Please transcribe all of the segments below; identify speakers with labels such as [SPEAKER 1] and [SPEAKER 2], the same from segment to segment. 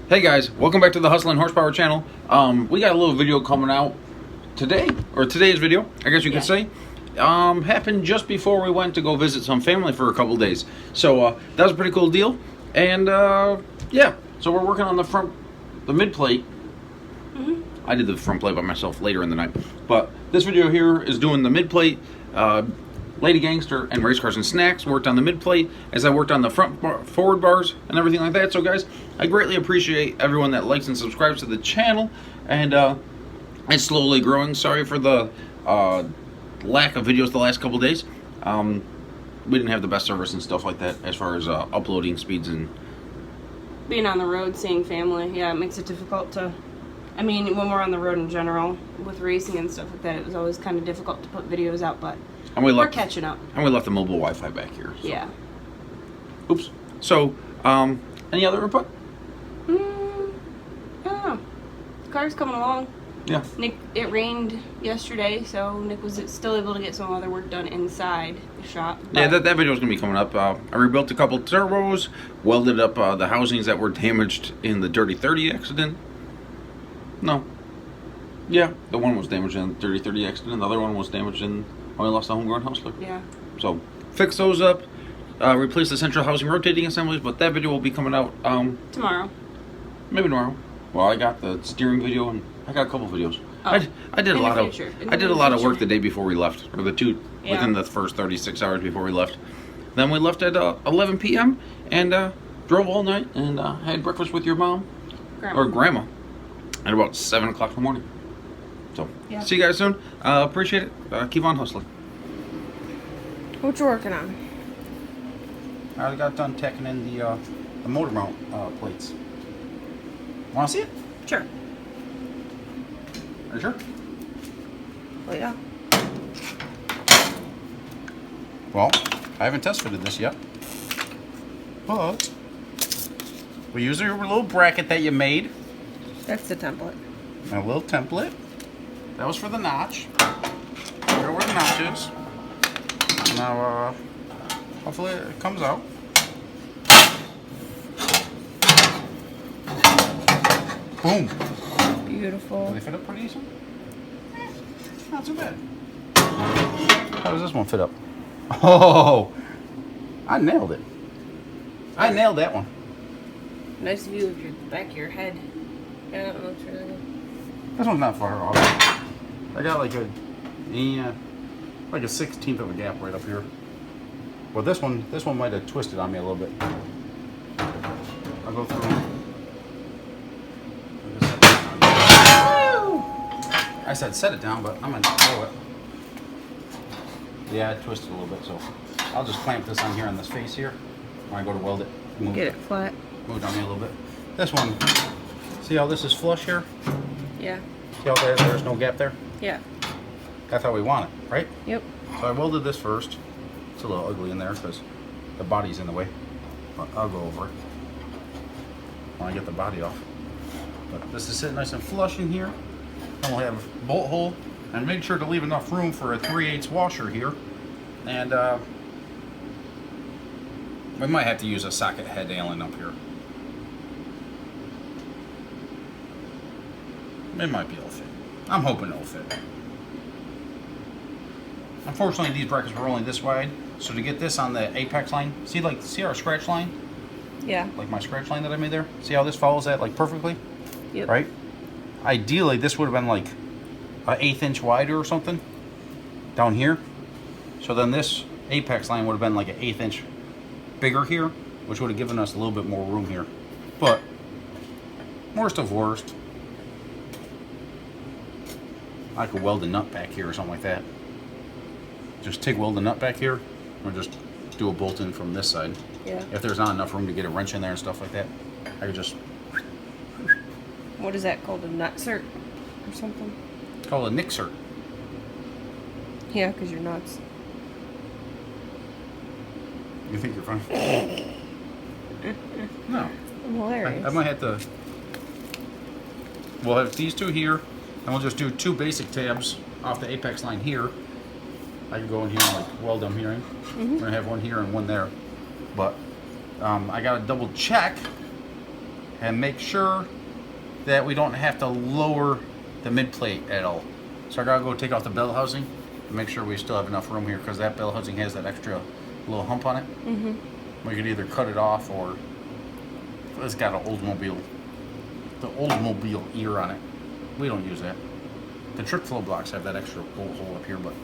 [SPEAKER 1] Hey guys, welcome back to the Hustlin Horsepower channel. We got a little video coming out today, or today's video, I guess you could say. Happened just before we went to go visit some family for a couple days. So that was a pretty cool deal. And yeah, so we're working on the mid plate. I did the front plate by myself later in the night. But this video here is doing the mid plate. Lady Gangster and Race Cars and Snacks worked on the mid plate as I worked on the forward bars and everything like that. So guys, I greatly appreciate everyone that likes and subscribes to the channel, and it's slowly growing. Sorry for the lack of videos the last couple days. We didn't have the best service and stuff like that as far as uploading speeds and
[SPEAKER 2] being on the road, seeing family. Yeah, it makes it difficult to, I mean, when we're on the road in general with racing and stuff like that, it was always kind of difficult to put videos out, but we're catching up.
[SPEAKER 1] And we left the mobile Wi-Fi back here. So.
[SPEAKER 2] Yeah.
[SPEAKER 1] Oops. So, any other input?
[SPEAKER 2] I don't know. The car's coming along.
[SPEAKER 1] Yeah.
[SPEAKER 2] Nick, it rained yesterday, so Nick was still able to get some other work done inside the shop.
[SPEAKER 1] Yeah, that video is going to be coming up. I rebuilt a couple turbos, welded up the housings that were damaged in the Dirty 30 accident. No. Yeah, the one was damaged in the Dirty 30 accident. The other one was damaged in when I lost the homegrown Hustler.
[SPEAKER 2] Yeah.
[SPEAKER 1] So, fix those up. Replace the central housing rotating assemblies, but that video will be coming out
[SPEAKER 2] tomorrow.
[SPEAKER 1] Maybe tomorrow. Well, I got the steering video and I got a couple videos.
[SPEAKER 2] Oh,
[SPEAKER 1] I did a lot of work the day before we left, or within the first 36 hours before we left. Then we left at 11 p.m. and drove all night and had breakfast with your mom or grandma at about 7 o'clock in the morning. So, see you guys soon. Appreciate it. Keep on hustling.
[SPEAKER 2] What you working on?
[SPEAKER 1] I got done tacking in the motor mount plates. Want to see it?
[SPEAKER 2] Sure.
[SPEAKER 1] Are you sure?
[SPEAKER 2] Well, yeah.
[SPEAKER 1] Well, I haven't test fitted this yet, but we use your little bracket that you made.
[SPEAKER 2] That's the template.
[SPEAKER 1] A little template. That was for the notch. There were the notches. Now, hopefully it comes out. Boom.
[SPEAKER 2] Beautiful.
[SPEAKER 1] Do they fit up pretty decent? Not too bad. How does this one fit up? Oh, I nailed it. I nailed that one.
[SPEAKER 2] Nice view of your back of your head. Yeah, it looks really good.
[SPEAKER 1] This one's not far off. I got like a 16th of a gap right up here. Well, this one might have twisted on me a little bit. I'll go through. I said set it down, but I'm gonna throw it. Yeah, it twisted a little bit, so I'll just clamp this on here on this face here when I go to weld it.
[SPEAKER 2] Get it flat.
[SPEAKER 1] Move it on me a little bit. This one, see how this is flush here?
[SPEAKER 2] Yeah.
[SPEAKER 1] See how there's no gap there?
[SPEAKER 2] Yeah.
[SPEAKER 1] That's how we want it, right?
[SPEAKER 2] Yep.
[SPEAKER 1] So I welded this first. It's a little ugly in there because the body's in the way. But I'll go over it when I get the body off. But this is sitting nice and flush in here. And we'll have a bolt hole, and make sure to leave enough room for a 3/8 washer here. And we might have to use a socket head Allen up here. It might be able to fit. I'm hoping it'll fit. Unfortunately, these brackets were only this wide, so to get this on the apex line, see our scratch line?
[SPEAKER 2] Yeah.
[SPEAKER 1] Like my scratch line that I made there? See how this follows that like perfectly?
[SPEAKER 2] Yep.
[SPEAKER 1] Right? Ideally, this would have been like an 1/8 inch wider or something down here. So then this apex line would have been like an 1/8 inch bigger here, which would have given us a little bit more room here. But worst of worst, I could weld a nut back here or something like that. Just TIG weld the nut back here, or just do a bolt in from this side.
[SPEAKER 2] Yeah.
[SPEAKER 1] If there's not enough room to get a wrench in there and stuff like that, I could just.
[SPEAKER 2] What is that called? A nut cert or something?
[SPEAKER 1] It's called a nick cert.
[SPEAKER 2] Yeah, because you're nuts.
[SPEAKER 1] You think you're funny? No.
[SPEAKER 2] I'm hilarious.
[SPEAKER 1] I might have to. We'll have these two here, and we'll just do 2 basic tabs off the apex line here. I can go in here and like weld them here. We're gonna have one here and one there, but I gotta double check and make sure that we don't have to lower the mid plate at all. So I gotta go take off the bell housing and make sure we still have enough room here, because that bell housing has that extra little hump on it. We could either cut it off, or it's got an Oldsmobile, the Oldsmobile ear on it. We don't use that. The trip flow blocks have that extra bolt hole up here, but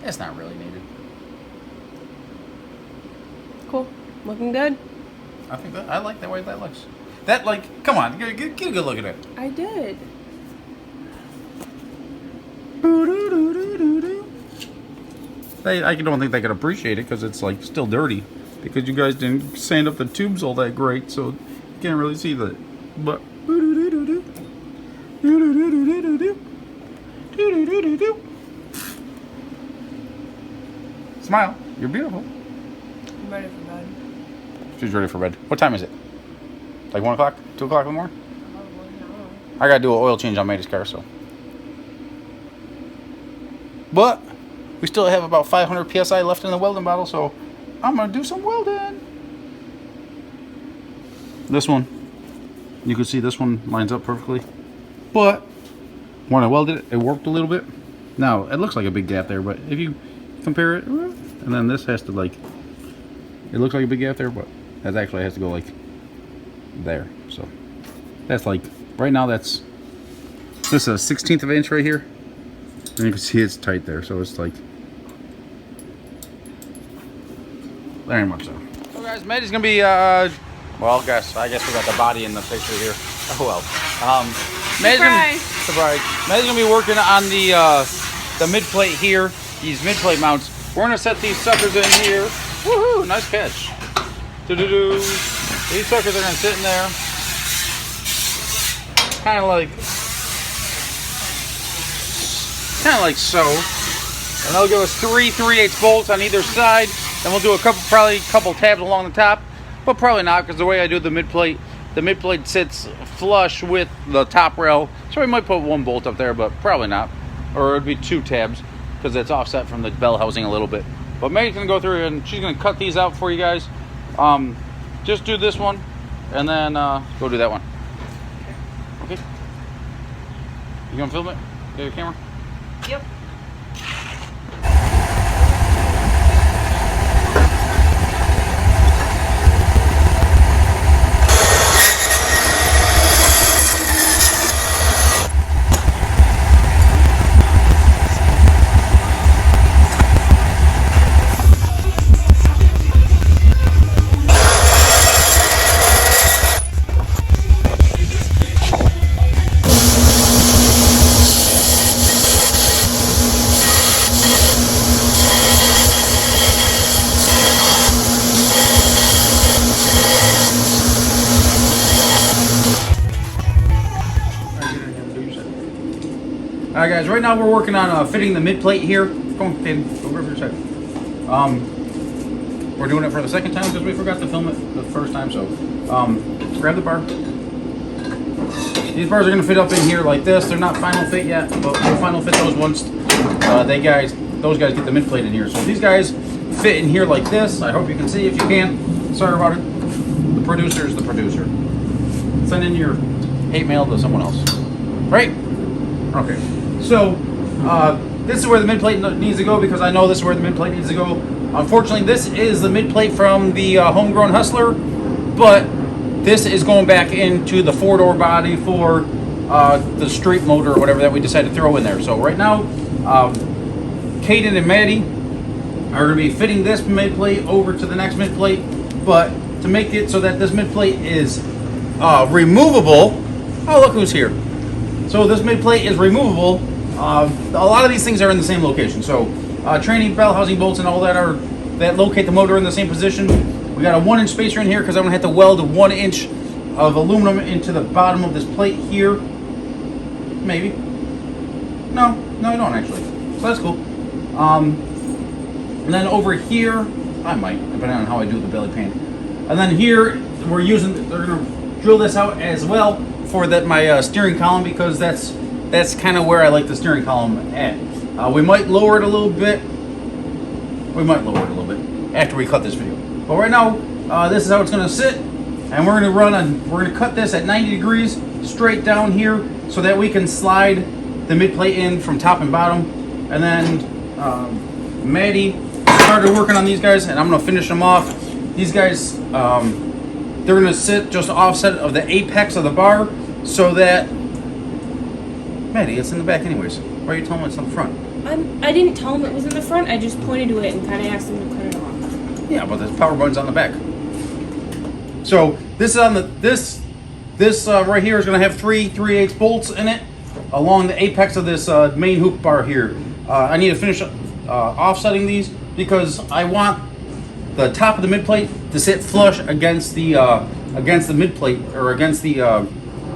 [SPEAKER 1] it's not really needed.
[SPEAKER 2] Cool. Looking good.
[SPEAKER 1] I think I like the way that looks. That, like, come on, get a good look at it.
[SPEAKER 2] I did.
[SPEAKER 1] I don't think they could appreciate it because it's like still dirty, because you guys didn't sand up the tubes all that great, so you can't really see that. But smile, you're beautiful.
[SPEAKER 2] I'm ready for bed.
[SPEAKER 1] She's ready for bed. What time is it? Like 1 o'clock, 2 o'clock in the morning?
[SPEAKER 2] Probably not.
[SPEAKER 1] I gotta do an oil change on Maddy's car, so. But we still have about 500 psi left in the welding bottle, so I'm gonna do some welding. This one, you can see this one lines up perfectly, but when I welded it, it warped a little bit. Now it looks like a big gap there, but if you compare it, and then this has to, like, it looks like a big gap there, but that actually has to go like there. So that's like, right now that's, this is a 1/16 of an inch right here, and you can see it's tight there, so it's like very much so. So guys, Maddy's gonna be well, I guess we got the body in the picture here. Oh well. Surprise. Maddy's gonna be working on the mid plate here, these mid plate mounts. We're gonna set these suckers in here. Woohoo! Nice catch. Do-do-do. These suckers are gonna sit in there, kind of like so, and they'll give us 3 3/8 bolts on either side. Then we'll do probably a couple tabs along the top, but probably not, because the way I do the mid plate sits flush with the top rail, so we might put 1 bolt up there, but probably not, or it'd be 2 tabs because it's offset from the bell housing a little bit. But Maddy's gonna go through and she's gonna cut these out for you guys. Just do this one, and then go do that one. Okay. You gonna film it? Get your camera?
[SPEAKER 2] Yep.
[SPEAKER 1] Alright guys, right now we're working on fitting the mid plate here. Come on, Peyton, go grab your side. We're doing it for the second time because we forgot to film it the first time, so grab the bar. These bars are going to fit up in here like this. They're not final fit yet, but we'll final fit those once those guys get the mid plate in here. So these guys fit in here like this. I hope you can see. If you can, sorry about it. The producer is the producer. Send in your hate mail to someone else. Right? Okay. So this is where the mid plate needs to go, because I know this is where the mid plate needs to go. Unfortunately, this is the mid plate from the homegrown Hustler, but this is going back into the 4-door body for the street motor or whatever that we decided to throw in there. So right now, Caden and Maddy are going to be fitting this mid plate over to the next mid plate, but to make it so that this mid plate is removable. Oh, look who's here. So this mid plate is removable. A lot of these things are in the same location. So training bell housing bolts and all that locate the motor in the same position. We got a 1-inch spacer in here because I'm gonna have to weld a 1 inch of aluminum into the bottom of this plate here. Maybe. No, I don't actually. So that's cool. And then over here, I might, depending on how I do the belly pan. And then here they're gonna drill this out as well for my steering column, because that's kind of where I like the steering column at. We might lower it a little bit. We might lower it a little bit after we cut this video. But right now, this is how it's going to sit. and we're gonna cut this at 90 degrees straight down here so that we can slide the mid plate in from top and bottom. And then Maddy started working on these guys, and I'm gonna finish them off. These guys, they're gonna sit just offset of the apex of the bar so that Maddy, it's in the back anyways. Why are you telling me it's in the front?
[SPEAKER 2] I didn't tell him it was in the front. I just pointed to it and kind of asked him to cut it off.
[SPEAKER 1] Yeah, but the power button's on the back. So this is on the this right here is going to have 3/8 bolts in it along the apex of this main hoop bar here. I need to finish offsetting these because I want the top of the mid plate to sit flush against the mid plate, or against the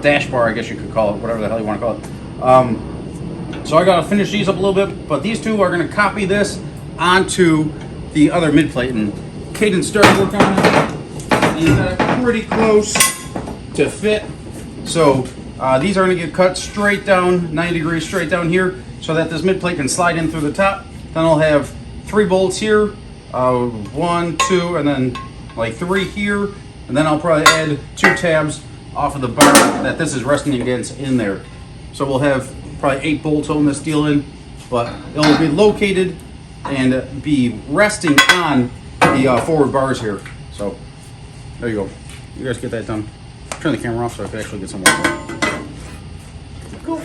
[SPEAKER 1] dash bar, I guess you could call it, whatever the hell you want to call it. So I got to finish these up a little bit, but these two are going to copy this onto the other mid plate, and Caden started working on it. He's got it pretty close to fit. So these are going to get cut straight down, 90 degrees straight down here, so that this mid plate can slide in through the top. Then I'll have 3 bolts here, 1, 2, and then like 3 here, and then I'll probably add 2 tabs off of the bar that this is resting against in there. So we'll have probably 8 bolts holding this deal in, but it'll be located and be resting on the forward bars here. So there you go. You guys get that done. Turn the camera off so I can actually get some more. Cool.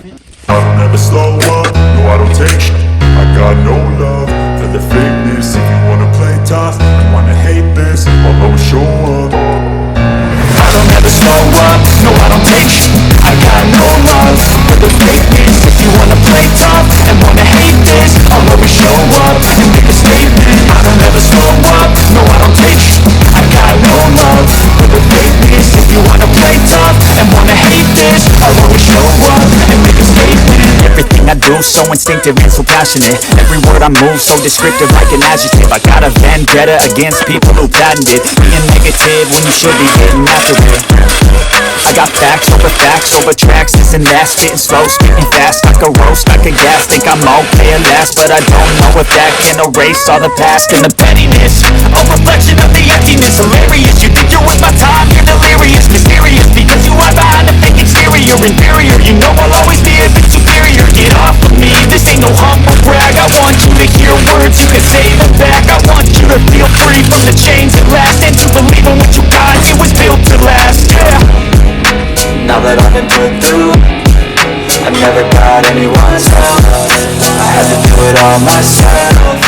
[SPEAKER 3] I don't ever slow up, no I don't take shit. I got no love for the fakeness. If you wanna play tough and wanna hate this, I'll always show up. I don't ever slow up, no I don't take shit. I got no love for the fakeness. If you wanna play tough and wanna hate this, I'll always show up and make a statement. I don't ever slow up, no I don't take shit. I got no love for the fakeness. If you wanna play tough and wanna hate this, I'll always show up and make a statement. Everything I do so instinctive and so passionate. Every word I move so descriptive like an adjective. I got a vendetta against people who patented being negative when you should be getting after it. I got facts over tracks, this and that, spitting slow, spitting fast, like a roast, like a gas. Think I'm okay at last, but I don't know if that can erase all the past and the pettiness. A reflection of the emptiness, hilarious. You think you're worth my time, you're delirious, mysterious, because you are behind a fake exterior, inferior. You know I'll always be a bit superior. Get off of me, this ain't no humble brag. I want you to hear words, you can say them back. I want you to feel free from the chains at last, and to believe in what you got, it was built to last, yeah. Now that I've been put through, I never got anyone's help. I had to do it all myself.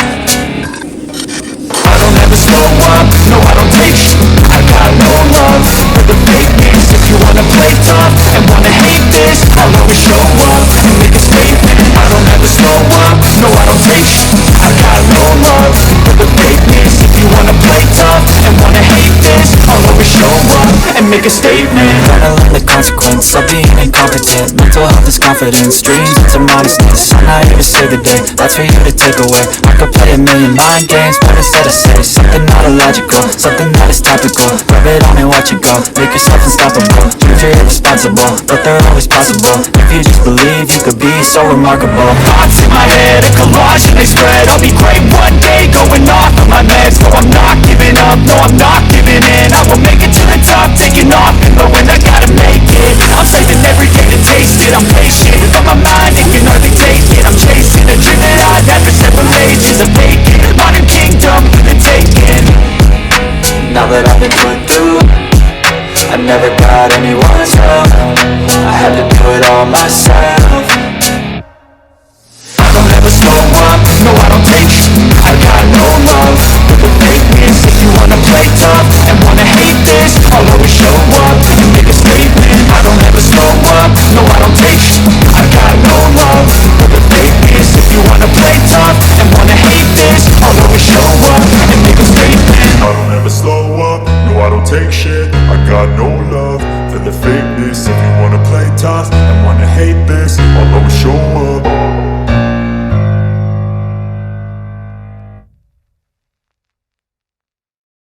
[SPEAKER 3] I don't ever slow up, no I don't take shit. I got no love for the fakeness. If you wanna play tough and wanna hate this, I'll always show up and make a statement. I don't ever slow up, no I don't take shit. I got no love for the fakeness. If you wanna play tough and wanna hate this, I'll always show up and make a statement. Gotta learn the consequence of being incompetent. Mental health is confidence, dreams into modestness. I'm not here to save the day, that's for you to take away. I could play a million mind games, but instead I say something not illogical, something that is topical. Rub it on and watch it go, make yourself unstoppable. Dreams are irresponsible, but they're always possible. If you just believe, you could be so remarkable. Thoughts in my head, a collage and they spread. I'll be great one day, going off of my meds. No, I'm not giving up, no, I'm not giving in. I will make it to the top, taking off in the wind. I gotta make it, I'm saving every day to taste it. I'm patient, but my mind, it can hardly take it. I'm chasing a dream that I've had for several ages. A vacant, modern kingdom for the taking. Now that I've been put through, I never got anyone's help. I had to do it all myself. I don't ever slow up, no I don't take shit. I got no love for the fakeness. If you wanna play tough and wanna hate this, I'll always show up and make a statement. I don't ever slow up, no I don't take shit. I got no love for the fakeness. If you wanna play tough and wanna hate this, I'll always show up and make a statement. I don't ever slow up, no I don't take shit. I got no love for the fakeness. If you wanna play tough and wanna hate this, I'll